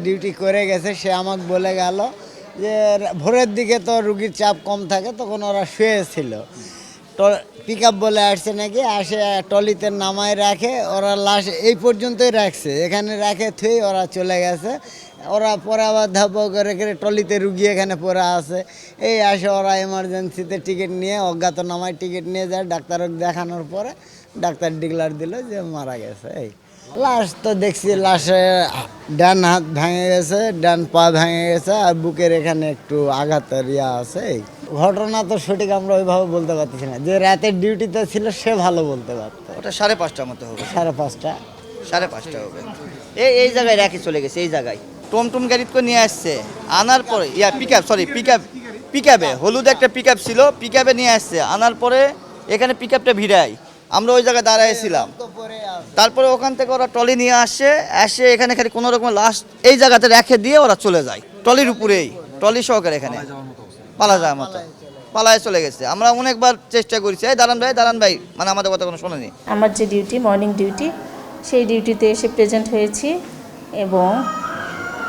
Duty করে গেছে, সে আমাকে বলে গেল যে ভোরের দিকে তো রুগীর চাপ কম থাকে, তখন ওরা শুয়েছিল। পিক আপ বলে আসছে নাকি, আসে টলিতে নামায় রাখে, ওরা লাশ এই পর্যন্তই রাখছে, এখানে রাখে থুই ওরা চলে গেছে। ওরা পরে আবার ধাপ্পা করে টলিতে রুগী এখানে পরে আছে, এই আসে ওরা এমার্জেন্সিতে টিকিট নিয়ে অজ্ঞাতনামায় টিকিট নিয়ে যায়, ডাক্তারকে দেখানোর পরে ডাক্তার ডিক্লার দিল যে মারা গেছে। এই লাশ তো দেখছি, লাশে ডান হাত ভেঙে গেছে, ডান পা ভেঙে গেছে, আর বুকের এখানে একটু আঘাতের আছে। এই ঘটনা তো সঠিক আমরা ওইভাবে বলতে পারতেছি না, যে রাতের ডিউটিতে ছিল সে ভালো বলতে পারতো। ওটা 5:30টার মতো হবে, 5:30। 5:30 হবে। এই জায়গায় রেখে চলে গেছে, এই জায়গায় টমটম গাড়িতে করে নিয়ে আসছে, আনার পরে পিকআপে হলুদ একটা পিকআপ ছিল, পিকআপে নিয়ে আসছে, আনার পরে এখানে পিকআপটা ভিড়াই, আমরা ওই জায়গায় দাঁড়াইছিলাম। তারপরে ওখান থেকে ওরা ট্রলি নিয়ে আসে এখানে খালি কোনো রকম লাশ এই জায়গাতে রেখে দিয়ে ওরা চলে যায়, ট্রলির উপরেই, ট্রলি সহকারে এখানে পালা যাওয়ার মতো পালায় চলে গেছে। আমরা অনেকবার চেষ্টা করেছি, এই দাঁড়ান ভাই, মানে আমাদের কথা কোনো শোনেনি। আমার যে ডিউটি, মর্নিং ডিউটি, সেই ডিউটিতে এসে প্রেজেন্ট হয়েছি। এবং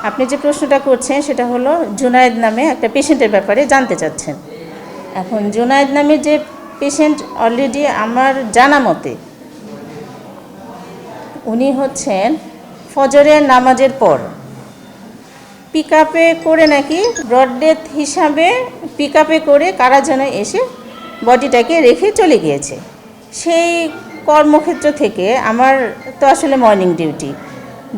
আপনি যে প্রশ্নটা করছেন সেটা হলো জুনায়েদ নামে একটা পেশেন্টের ব্যাপারে জানতে চাচ্ছেন। এখন জুনায়েদ নামে যে পেশেন্ট, অলরেডি আমার জানা মতে উনি হচ্ছেন ফজরের নামাজের পর পিকআপে করে নাকি ব্রড ডেথ হিসাবে পিকআপে করে কারা যেন এসে বডিটাকে রেখে চলে গিয়েছে। সেই কর্মক্ষেত্র থেকে আমার তো আসলে মর্নিং ডিউটি,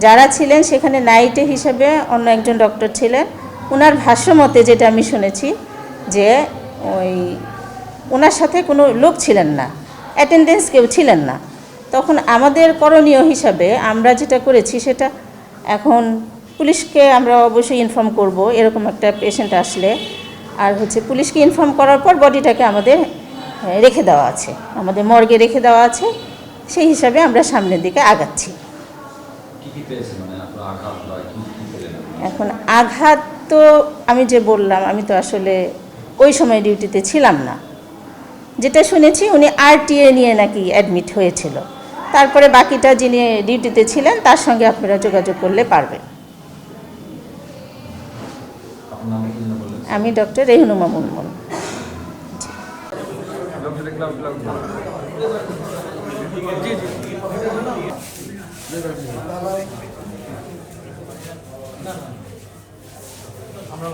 যারা ছিলেন সেখানে নাইটে হিসাবে অন্য একজন ডক্টর ছিলেন। ওনার ভাষ্যমতে যেটা আমি শুনেছি যে ওনার সাথে কোনো লোক ছিলেন না, অ্যাটেন্ডেন্স কেউ ছিলেন না। তখন আমাদের করণীয় হিসাবে আমরা যেটা করেছি সেটা, এখন পুলিশকে আমরা অবশ্যই ইনফর্ম করব এরকম একটা পেশেন্ট আসলে, আর পুলিশকে ইনফর্ম করার পর বডিটাকে আমাদের রেখে দেওয়া আছে, আমাদের মর্গে রেখে দেওয়া আছে। সেই হিসাবে আমরা সামনের দিকে আগাচ্ছি। এখন আঘাত তো আমি যে বললাম, আমি তো আসলে ওই সময় ডিউটিতে ছিলাম না। যেটা শুনেছি উনি আরটিএ নিয়ে নাকি অ্যাডমিট হয়েছিল, তারপরে বাকিটা যিনি ডিউটিতে ছিলেন তার সঙ্গে আপনারা যোগাযোগ করলে পারবেন। আমি ডক্টর রেহনুমা মুনমুন। আমরা